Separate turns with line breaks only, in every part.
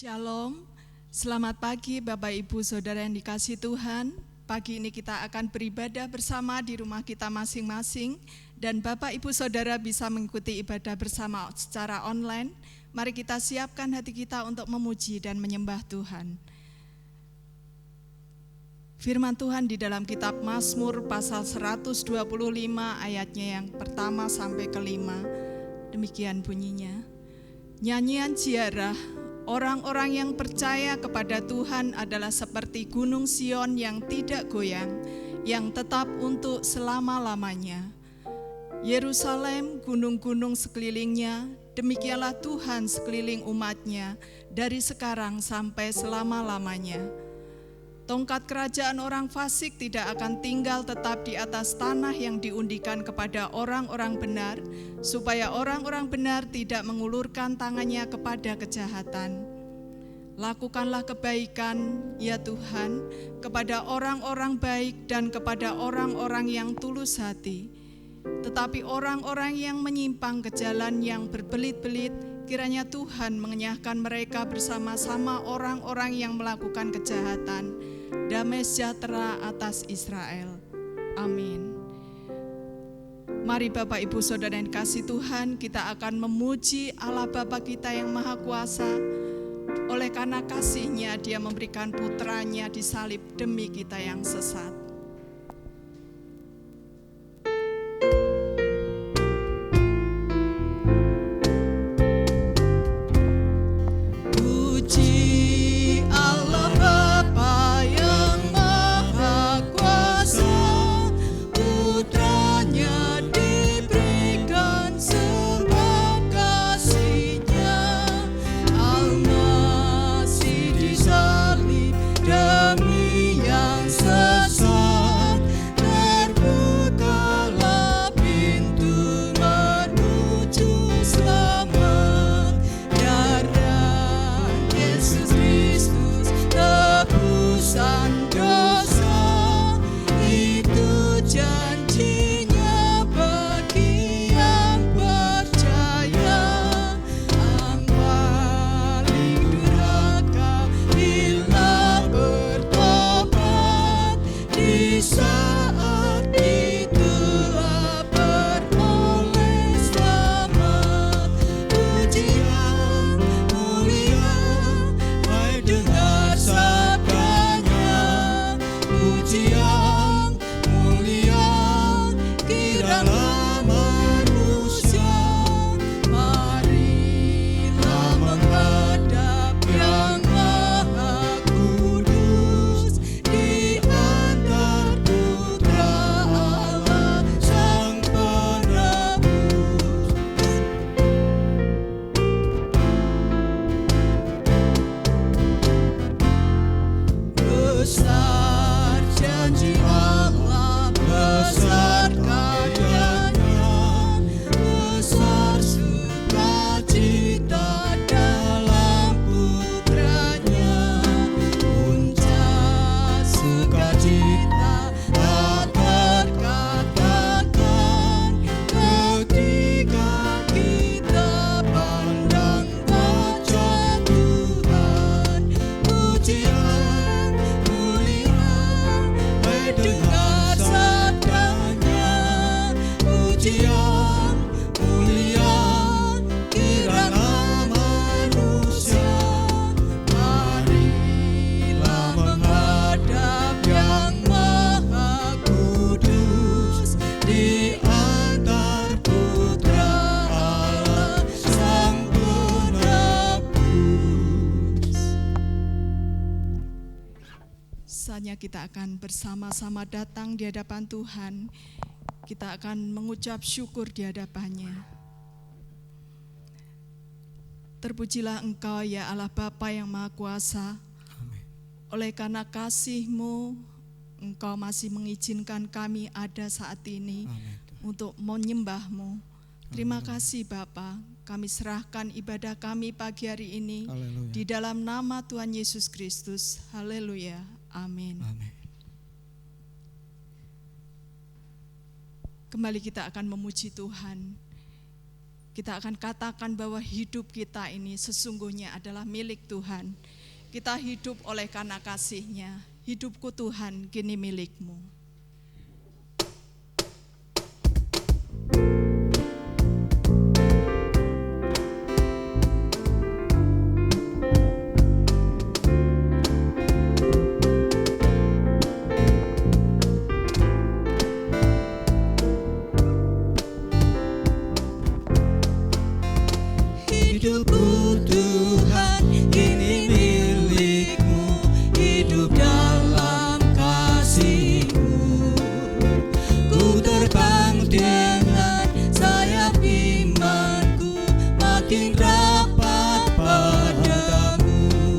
Shalom, selamat pagi Bapak Ibu Saudara yang dikasihi Tuhan. Pagi ini kita akan beribadah bersama di rumah kita masing-masing dan Bapak Ibu Saudara bisa mengikuti ibadah bersama secara online. Mari kita siapkan hati kita untuk memuji dan menyembah Tuhan. Firman Tuhan di dalam kitab Mazmur pasal 125 ayatnya yang pertama sampai kelima. Demikian bunyinya. Nyanyian ziarah, orang-orang yang percaya kepada Tuhan adalah seperti gunung Sion yang tidak goyang, yang tetap untuk selama-lamanya. Yerusalem, gunung-gunung sekelilingnya, demikianlah Tuhan sekeliling umatnya dari sekarang sampai selama-lamanya. Tongkat kerajaan orang fasik tidak akan tinggal tetap di atas tanah yang diundikan kepada orang-orang benar, supaya orang-orang benar tidak mengulurkan tangannya kepada kejahatan. Lakukanlah kebaikan, ya Tuhan, kepada orang-orang baik dan kepada orang-orang yang tulus hati. Tetapi orang-orang yang menyimpang ke jalan yang berbelit-belit, kiranya Tuhan mengenyahkan mereka bersama-sama orang-orang yang melakukan kejahatan. Damai sejahtera atas Israel. Amin. Mari Bapak Ibu Saudara yang dikasihi Tuhan, kita akan memuji Allah Bapa kita yang Maha Kuasa. Oleh karena kasih-Nya Dia memberikan putranya disalib demi kita yang sesat. Kita akan bersama-sama datang di hadapan Tuhan. Kita akan mengucap syukur di hadapan-Nya. Terpujilah Engkau ya Allah Bapa yang Maha Kuasa. Amin. Oleh karena kasih-Mu, Engkau masih mengizinkan kami ada saat ini. Amin. Untuk menyembah-Mu. Terima kasih Bapa. Kami serahkan ibadah kami pagi hari ini. Haleluya. Di dalam nama Tuhan Yesus Kristus. Haleluya. Amin. Amin. Kembali kita akan memuji Tuhan. kita akan katakan bahwa hidup kita ini sesungguhnya adalah milik Tuhan. Kita hidup oleh karena kasih-Nya. Hidupku Tuhan kini milik-Mu.
Hidupku Tuhan kini milik-Mu, hidup dalam kasih-Mu. Ku terbang dengan sayap imanku, makin rapat padamu.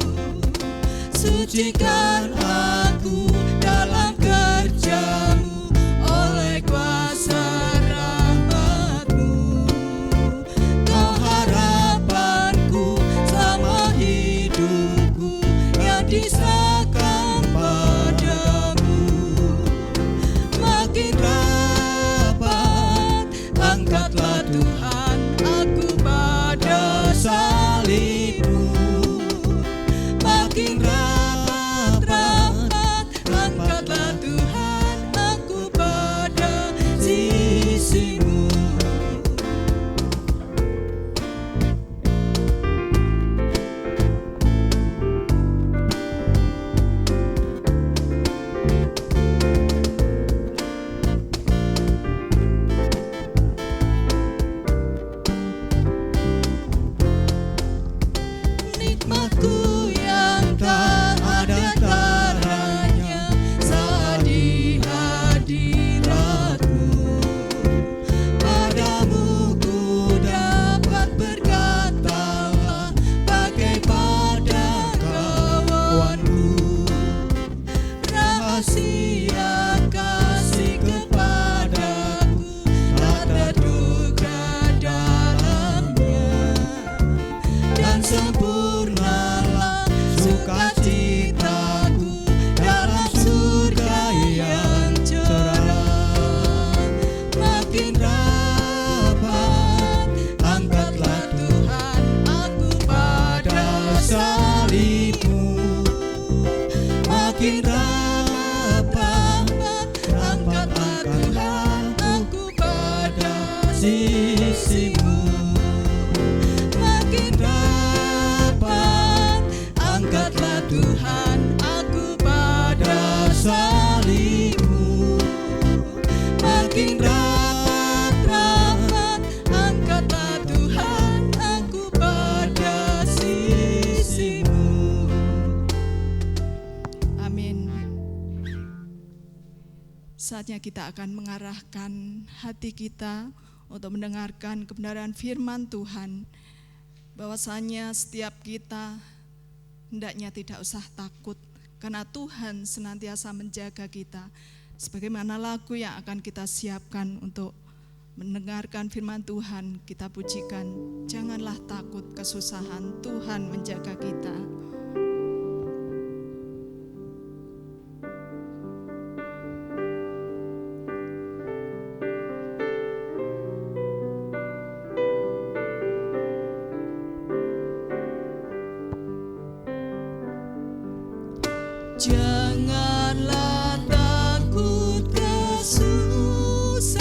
Sucikan aku dalam kerja-Mu, oleh kuasa rahmat-Mu. Kau harapanku sama hidupku yang disahkan padamu. Makin rapat angkatlah Tuhan aku pada salib-Mu. Makin rapat angkatlah Tuhan aku pada sisi-Mu. Nikmatku yang tak ada taranya saat di hadirat-Mu. Padamu ku dapat berkatalah bagai pada kawanku. Rahasia kasih kepadaku tak terduga dalamnya, dan sempurnalah sukacitaku dalam surga yang cerah. Makin rapat angkatlah Tuhan aku pada salib-Mu. Makin rapat angkatlah Tuhan aku pada sisi-Mu. Makin rapat angkatlah Tuhan aku pada salib-Mu. Makin rapat angkatlah Tuhan aku pada sisi-Mu.
Amin. Saatnya kita akan mengarahkan hati kita untuk mendengarkan kebenaran firman Tuhan. Bahwasanya setiap kita hendaknya tidak usah takut, karena Tuhan senantiasa menjaga kita. Sebagaimana lagu yang akan kita siapkan untuk mendengarkan firman Tuhan, kita pujikan, janganlah takut kesusahan, Tuhan menjaga kita.
Janganlah takut kesusahan,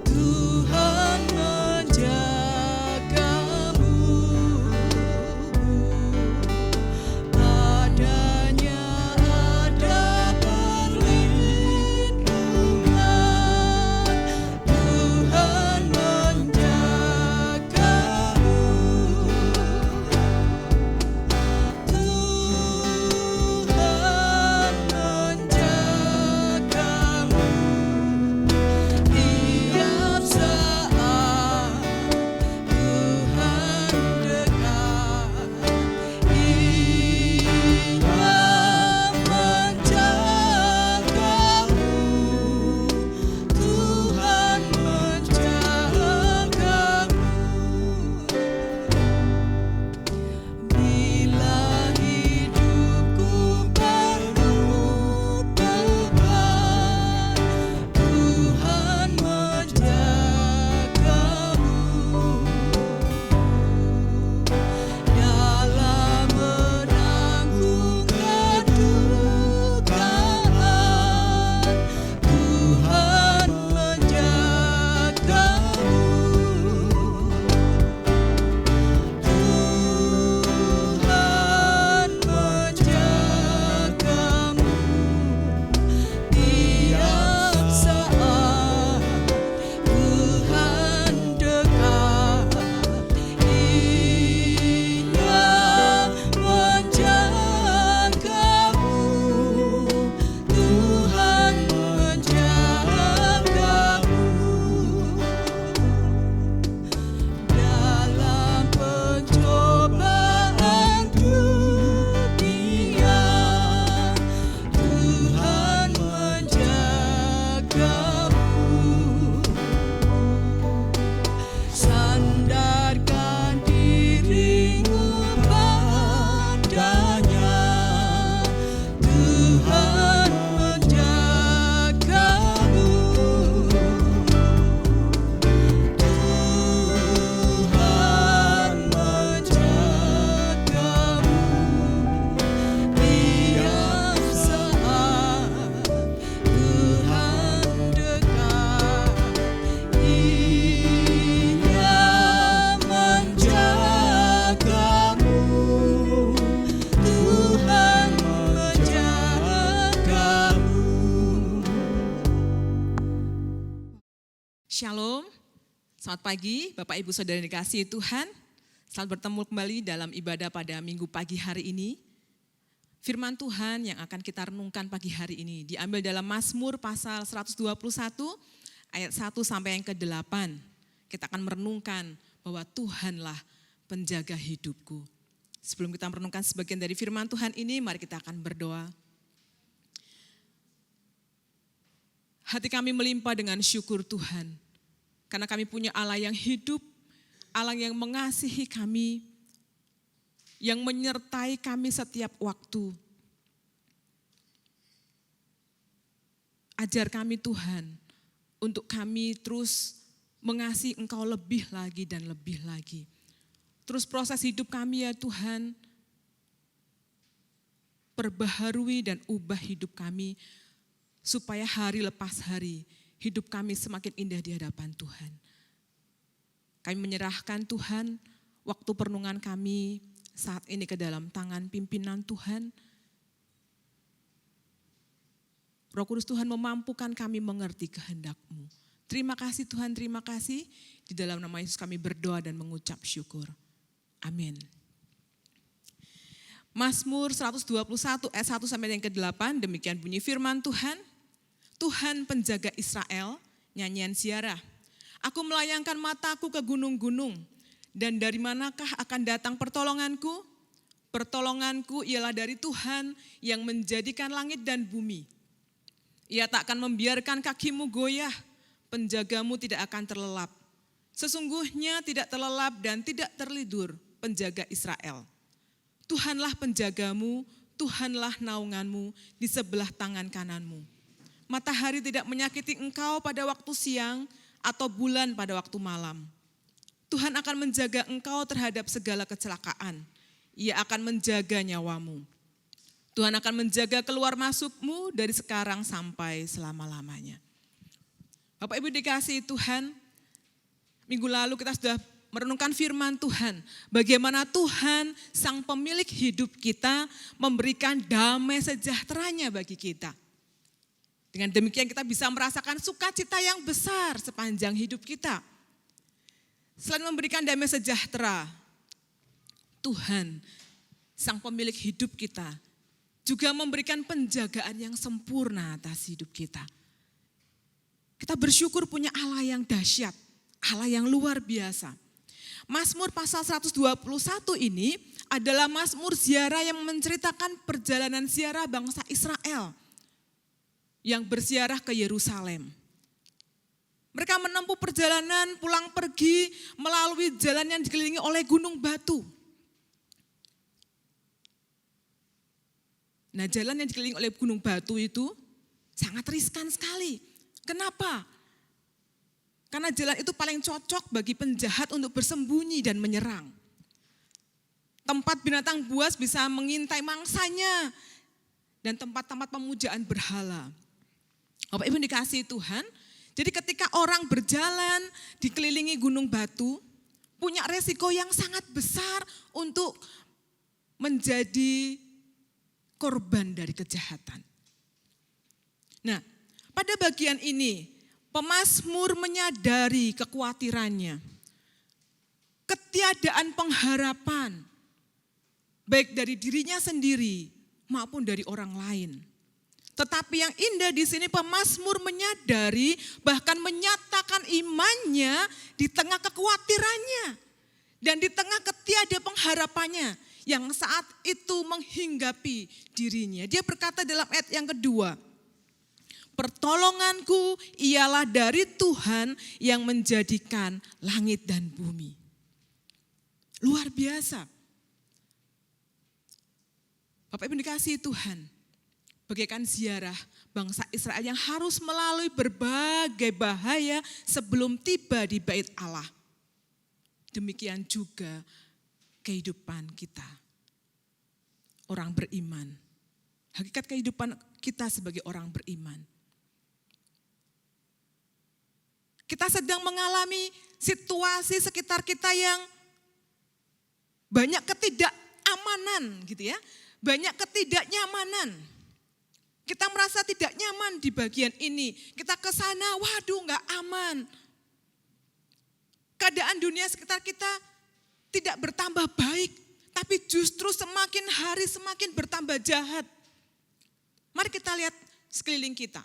Tuhan menjagamu. Padanya ada perlindungan, Tuhan menjagamu.
Shalom, selamat pagi Bapak Ibu Saudara yang dikasihi Tuhan. Selamat bertemu kembali dalam ibadah pada minggu pagi hari ini. Firman Tuhan yang akan kita renungkan pagi hari ini diambil dalam Mazmur pasal 121 ayat 1 sampai yang ke-8. Kita akan merenungkan bahwa Tuhanlah penjaga hidupku. Sebelum kita merenungkan sebagian dari firman Tuhan ini, mari kita akan berdoa. Hati kami melimpah dengan syukur Tuhan, karena kami punya Allah yang hidup, Allah yang mengasihi kami, yang menyertai kami setiap waktu. Ajar kami Tuhan, untuk kami terus mengasihi Engkau lebih lagi dan lebih lagi. Terus proses hidup kami ya Tuhan, perbaharui dan ubah hidup kami, supaya hari lepas hari hidup kami semakin indah di hadapan Tuhan. Kami menyerahkan Tuhan waktu perenungan kami saat ini ke dalam tangan pimpinan Tuhan. Roh Kudus Tuhan memampukan kami mengerti kehendak-Mu. Terima kasih Tuhan, terima kasih. Di dalam nama Yesus kami berdoa dan mengucap syukur. Amin. Mazmur 121 ayat 1 sampai yang ke-8, demikian bunyi firman Tuhan. Tuhan penjaga Israel, nyanyian ziarah. Aku melayangkan mataku ke gunung-gunung, dan dari manakah akan datang pertolonganku? Pertolonganku ialah dari Tuhan yang menjadikan langit dan bumi. Ia tak akan membiarkan kakimu goyah, penjagamu tidak akan terlelap. Sesungguhnya tidak terlelap dan tidak terlidur penjaga Israel. Tuhanlah penjagamu, Tuhanlah naunganmu di sebelah tangan kananmu. Matahari tidak menyakiti engkau pada waktu siang atau bulan pada waktu malam. Tuhan akan menjaga engkau terhadap segala kecelakaan. Ia akan menjaga nyawamu. Tuhan akan menjaga keluar masukmu dari sekarang sampai selama-lamanya. Bapak Ibu dikasihi Tuhan, minggu lalu kita sudah merenungkan firman Tuhan. Bagaimana Tuhan sang pemilik hidup kita memberikan damai sejahteranya bagi kita. Dengan demikian kita bisa merasakan sukacita yang besar sepanjang hidup kita. Selain memberikan damai sejahtera, Tuhan, sang pemilik hidup kita, juga memberikan penjagaan yang sempurna atas hidup kita. Kita bersyukur punya Allah yang dahsyat, Allah yang luar biasa. Mazmur pasal 121 ini adalah mazmur ziarah yang menceritakan perjalanan ziarah bangsa Israel yang berziarah ke Yerusalem. Mereka menempuh perjalanan pulang pergi melalui jalan yang dikelilingi oleh gunung batu. Nah, jalan yang dikelilingi oleh gunung batu itu sangat riskan sekali. Kenapa? Karena jalan itu paling cocok bagi penjahat untuk bersembunyi dan menyerang. Tempat binatang buas bisa mengintai mangsanya dan tempat-tempat pemujaan berhala. Bapak Ibu dikasihi Tuhan, jadi ketika orang berjalan dikelilingi gunung batu, punya resiko yang sangat besar untuk menjadi korban dari kejahatan. Nah, pada bagian ini, pemazmur menyadari kekhawatirannya, ketiadaan pengharapan, baik dari dirinya sendiri maupun dari orang lain. Tetapi yang indah di sini pemazmur menyadari bahkan menyatakan imannya di tengah kekhawatirannya dan di tengah ketiada pengharapannya yang saat itu menghinggapi dirinya. Dia berkata dalam ayat yang kedua, pertolonganku ialah dari Tuhan yang menjadikan langit dan bumi. Luar biasa. Bapak Ibu dikasihi Tuhan, bagaikan ziarah bangsa Israel yang harus melalui berbagai bahaya sebelum tiba di bait Allah. Demikian juga kehidupan kita, orang beriman. Hakikat kehidupan kita sebagai orang beriman. Kita sedang mengalami situasi sekitar kita yang banyak ketidakamanan gitu ya. Banyak ketidaknyamanan. Kita merasa tidak nyaman di bagian ini. Kita ke sana, waduh gak aman. keadaan dunia sekitar kita tidak bertambah baik, tapi justru semakin hari semakin bertambah jahat. Mari kita lihat sekeliling kita.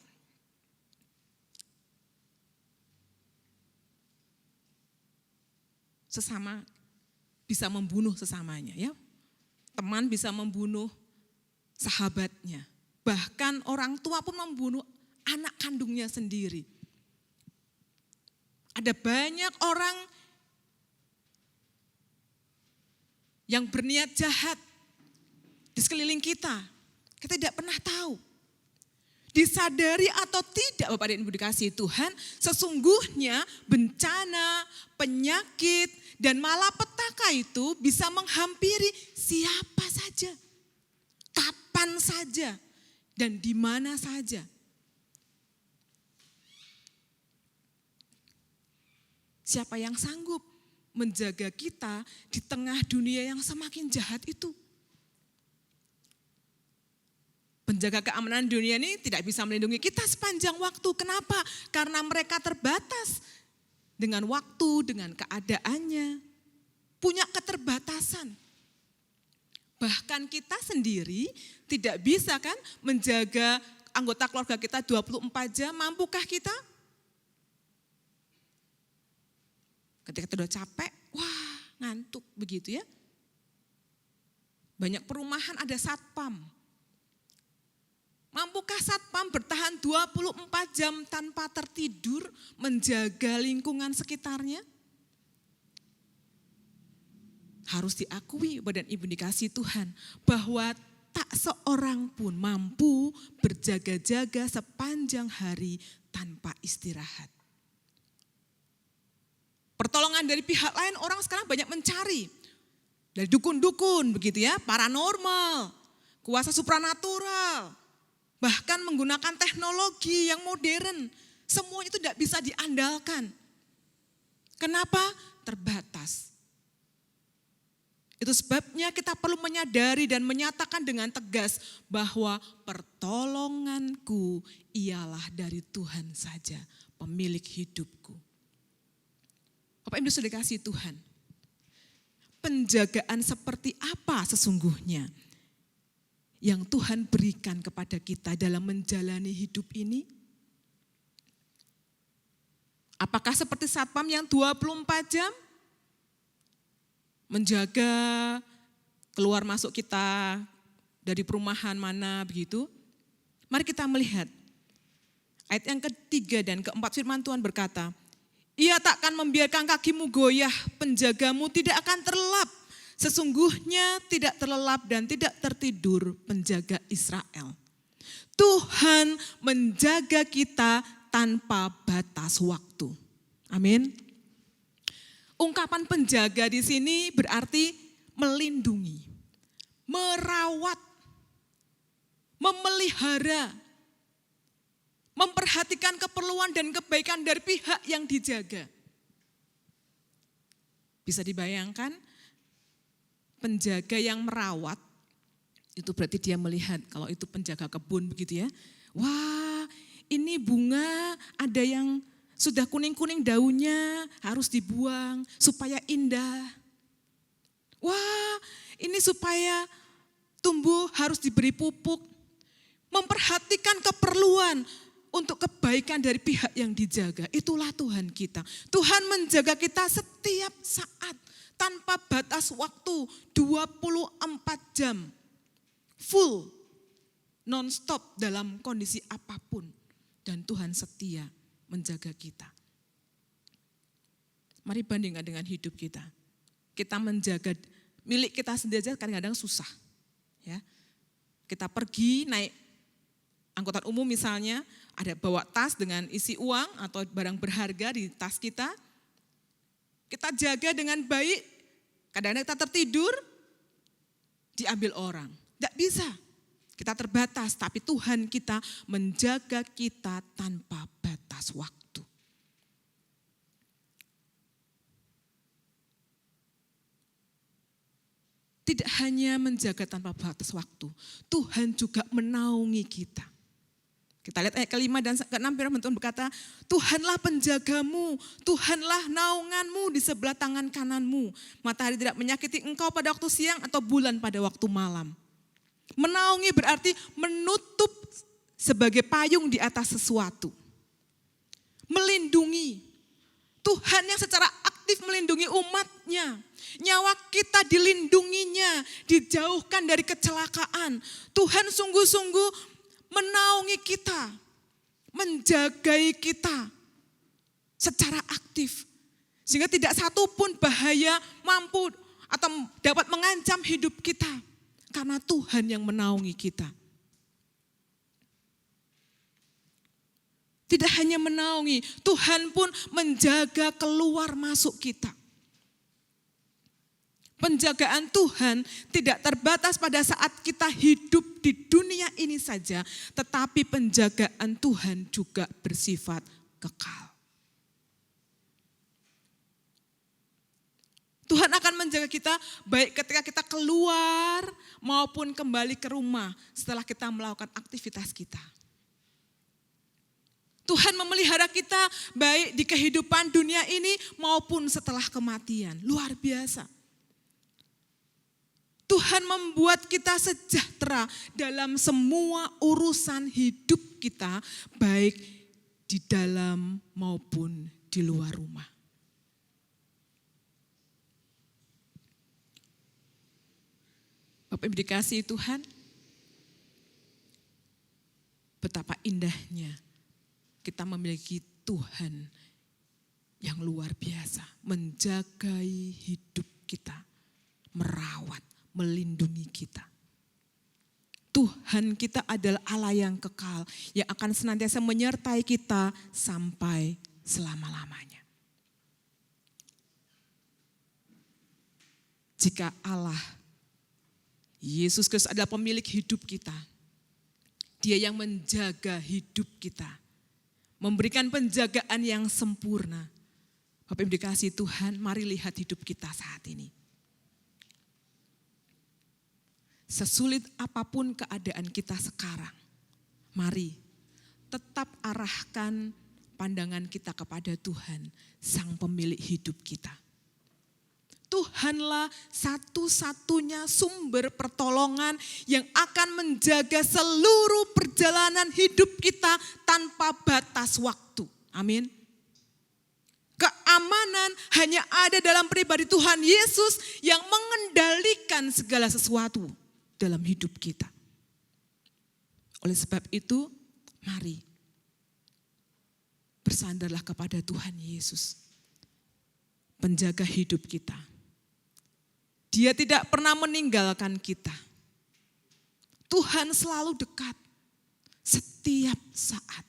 Sesama bisa membunuh sesamanya, ya. Teman bisa membunuh sahabatnya. Bahkan orang tua pun membunuh anak kandungnya sendiri. Ada banyak orang yang berniat jahat di sekeliling kita. Kita tidak pernah tahu. Disadari atau tidak Bapak dan Ibu dikasihi Tuhan, sesungguhnya bencana, penyakit, dan malapetaka itu bisa menghampiri siapa saja, kapan saja, dan di mana saja. Siapa yang sanggup menjaga kita di tengah dunia yang semakin jahat itu? Penjaga keamanan dunia ini tidak bisa melindungi kita sepanjang waktu. Kenapa? Karena mereka terbatas dengan waktu, dengan keadaannya. Punya keterbatasan. Bahkan kita sendiri tidak bisa kan menjaga anggota keluarga kita 24 jam. Mampukah kita? Ketika kita udah capek, wah ngantuk begitu ya. Banyak perumahan ada satpam. Mampukah satpam bertahan 24 jam tanpa tertidur menjaga lingkungan sekitarnya? Harus diakui Bapak dan Ibu dikasihi Tuhan bahwa tak seorang pun mampu berjaga-jaga sepanjang hari tanpa istirahat. Pertolongan dari pihak lain orang sekarang banyak mencari. Dari dukun-dukun begitu ya, paranormal, kuasa supranatural, bahkan menggunakan teknologi yang modern. Semua itu tidak bisa diandalkan. Kenapa? Terbatas. Itu sebabnya kita perlu menyadari dan menyatakan dengan tegas bahwa pertolonganku ialah dari Tuhan saja, pemilik hidupku. Bapak Ibu sudah kasih Tuhan. Penjagaan seperti apa sesungguhnya yang Tuhan berikan kepada kita dalam menjalani hidup ini? Apakah seperti satpam yang 24 jam? Menjaga keluar masuk kita dari perumahan mana begitu. Mari kita melihat ayat yang ketiga dan keempat firman Tuhan berkata, Ia takkan membiarkan kakimu goyah, penjagamu tidak akan terlelap. Sesungguhnya tidak terlelap dan tidak tertidur penjaga Israel. Tuhan menjaga kita tanpa batas waktu. Amin. Ungkapan penjaga di sini berarti melindungi, merawat, memelihara, memperhatikan keperluan dan kebaikan dari pihak yang dijaga. Bisa dibayangkan, penjaga yang merawat, itu berarti dia melihat kalau itu penjaga kebun begitu ya. Wah, ini bunga ada yang sudah kuning-kuning daunnya, harus dibuang supaya indah. Wah, ini supaya tumbuh harus diberi pupuk. Memperhatikan keperluan untuk kebaikan dari pihak yang dijaga. Itulah Tuhan kita. Tuhan menjaga kita setiap saat tanpa batas waktu, 24 jam. Full, non-stop dalam kondisi apapun. Dan Tuhan setia menjaga kita. Mari bandingkan dengan hidup kita. Kita menjaga milik kita sendiri aja kadang-kadang susah. Ya. Kita pergi naik angkutan umum misalnya, ada bawa tas dengan isi uang atau barang berharga di tas kita. Kita jaga dengan baik, kadang-kadang kita tertidur, diambil orang. Tidak bisa, kita terbatas, tapi Tuhan kita menjaga kita tanpa batas waktu. Tidak hanya menjaga tanpa batas waktu, Tuhan juga menaungi kita. Kita lihat ayat ke-5 dan ke-6, firman Tuhan berkata, Tuhanlah penjagamu, Tuhanlah naunganmu di sebelah tangan kananmu. Matahari tidak menyakiti engkau pada waktu siang atau bulan pada waktu malam. Menaungi berarti menutup sebagai payung di atas sesuatu. Melindungi. Tuhan yang secara aktif melindungi umatnya. Nyawa kita dilindunginya, dijauhkan dari kecelakaan. Tuhan sungguh-sungguh menaungi kita, menjagai kita secara aktif. Sehingga tidak satu pun bahaya mampu atau dapat mengancam hidup kita. Karena Tuhan yang menaungi kita. Tidak hanya menaungi, Tuhan pun menjaga keluar masuk kita. Penjagaan Tuhan tidak terbatas pada saat kita hidup di dunia ini saja, tetapi penjagaan Tuhan juga bersifat kekal. Tuhan akan menjaga kita baik ketika kita keluar maupun kembali ke rumah setelah kita melakukan aktivitas kita. Tuhan memelihara kita baik di kehidupan dunia ini maupun setelah kematian. Luar biasa. Tuhan membuat kita sejahtera dalam semua urusan hidup kita, baik di dalam maupun di luar rumah. Bapak Ibu dikasihi Tuhan, betapa indahnya kita memiliki Tuhan yang luar biasa, menjagai hidup kita, merawat, melindungi kita. Tuhan kita adalah Allah yang kekal, yang akan senantiasa menyertai kita sampai selama-lamanya. Jika Allah, Yesus Kristus adalah pemilik hidup kita, Dia yang menjaga hidup kita, memberikan penjagaan yang sempurna. Bapak Ibu dikasihi Tuhan, mari lihat hidup kita saat ini. Sesulit apapun keadaan kita sekarang, mari tetap arahkan pandangan kita kepada Tuhan, Sang Pemilik hidup kita. Tuhanlah satu-satunya sumber pertolongan yang akan menjaga seluruh perjalanan hidup kita tanpa batas waktu. Amin. Keamanan hanya ada dalam pribadi Tuhan Yesus yang mengendalikan segala sesuatu dalam hidup kita. Oleh sebab itu, mari bersandarlah kepada Tuhan Yesus, penjaga hidup kita. Dia tidak pernah meninggalkan kita. Tuhan selalu dekat setiap saat.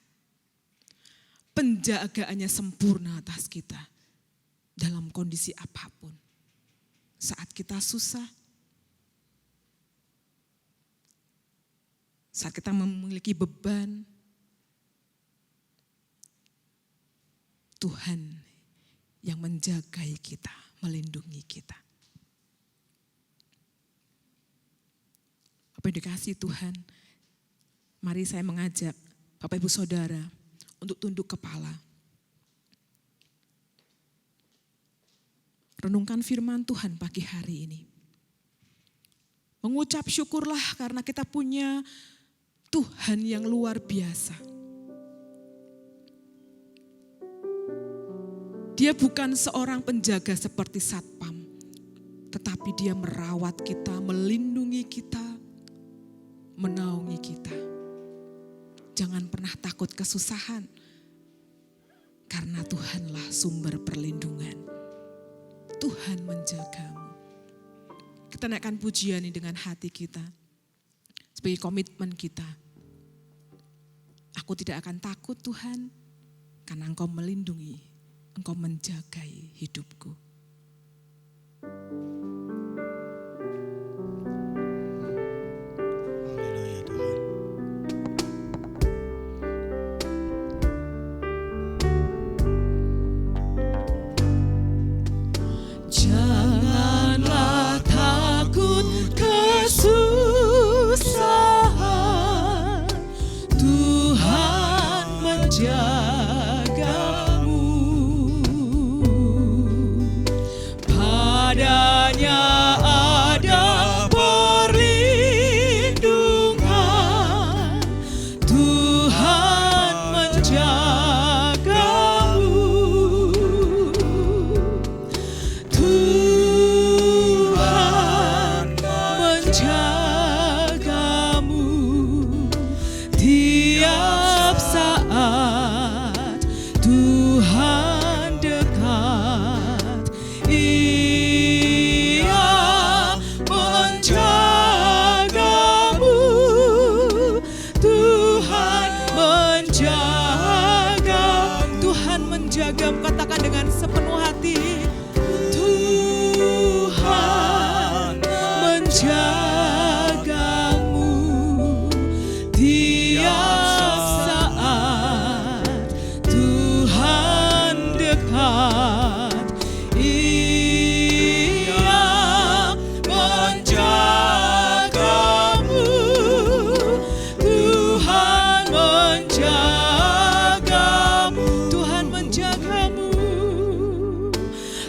Penjagaannya sempurna atas kita dalam kondisi apapun. Saat kita susah, saat kita memiliki beban, Tuhan yang menjagai kita, melindungi kita. Bapak dikasihi Tuhan, mari saya mengajak Bapak Ibu Saudara untuk tunduk kepala. Renungkan firman Tuhan pagi hari ini. Mengucap syukurlah karena kita punya Tuhan yang luar biasa. Dia bukan seorang penjaga seperti satpam, tetapi dia merawat kita, melindungi kita, menaungi kita. Jangan pernah takut kesusahan, karena Tuhanlah sumber perlindungan. Tuhan menjagamu. Kita naikkan pujian ini dengan hati kita, sebagai komitmen kita. Aku tidak akan takut Tuhan, karena Engkau melindungi, Engkau menjagai hidupku.
Janganlah takut kesusahan, Tuhan menjagamu. Padanya ada perlindungan, Tuhan menjagamu. Tuhan menjagamu tiap saat, Tuhan dekat. Ia menjagamu, Tuhan menjaga. Tuhan menjagamu, katakan dengan sepenuh hati. Tuhan menjagamu tiap saat, Tuhan dekat. Ia menjagamu, Tuhan menjagamu. Tuhan menjagamu,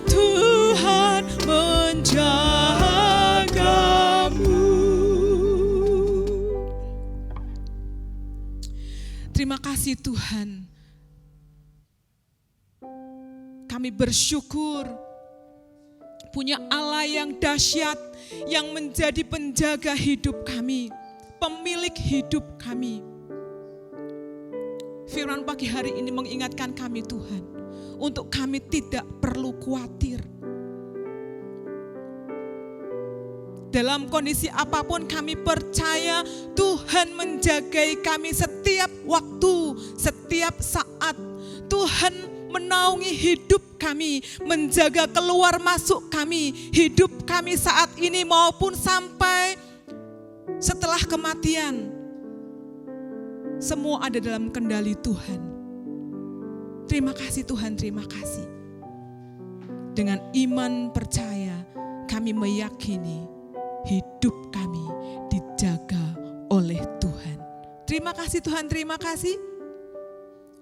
Tuhan menjagamu.
Terima kasih Tuhan. Kami bersyukur punya Allah yang dahsyat, yang menjadi penjaga hidup kami, pemilik hidup kami. Firman pagi hari ini mengingatkan kami Tuhan, untuk kami tidak perlu khawatir. Dalam kondisi apapun kami percaya Tuhan menjagai kami setiap waktu, setiap saat. Tuhan menaungi hidup kami, menjaga keluar masuk kami, hidup kami saat ini maupun sampai setelah kematian. Semua ada dalam kendali Tuhan. Terima kasih Tuhan, terima kasih. Dengan iman percaya kami meyakini hidup kami dijaga oleh Tuhan. Terima kasih Tuhan, terima kasih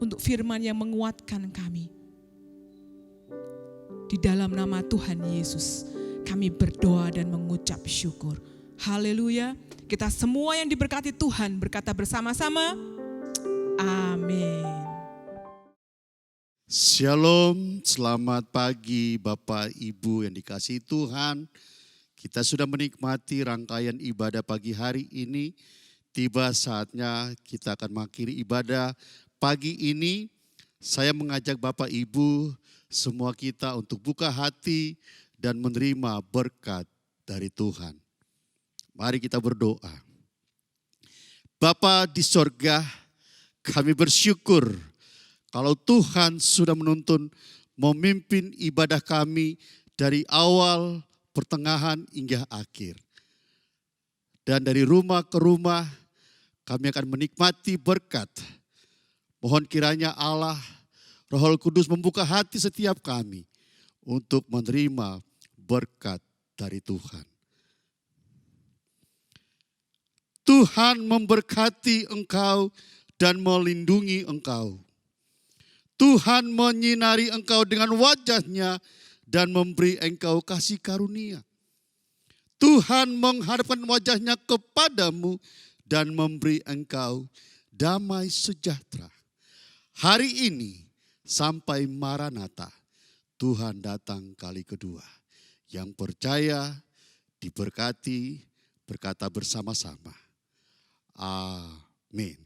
untuk firman yang menguatkan kami. Di dalam nama Tuhan Yesus kami berdoa dan mengucap syukur. Haleluya. Kita semua yang diberkati Tuhan berkata bersama-sama, amin.
Shalom, selamat pagi Bapak Ibu yang dikasihi Tuhan. Kita sudah menikmati rangkaian ibadah pagi hari ini. Tiba saatnya kita akan mengakhiri ibadah pagi ini. Saya mengajak Bapak Ibu semua kita untuk buka hati dan menerima berkat dari Tuhan. Mari kita berdoa. Bapa di sorga, kami bersyukur kalau Tuhan sudah menuntun memimpin ibadah kami dari awal, pertengahan hingga akhir. Dan dari rumah ke rumah kami akan menikmati berkat. Mohon kiranya Allah, Roh Kudus membuka hati setiap kami untuk menerima berkat dari Tuhan. Tuhan memberkati engkau dan melindungi engkau. Tuhan menyinari engkau dengan wajah-Nya dan memberi engkau kasih karunia. Tuhan menghadapkan wajah-Nya kepadamu dan memberi engkau damai sejahtera. Hari ini sampai Maranatha, Tuhan datang kali kedua. Yang percaya diberkati, berkata bersama-sama. Amin.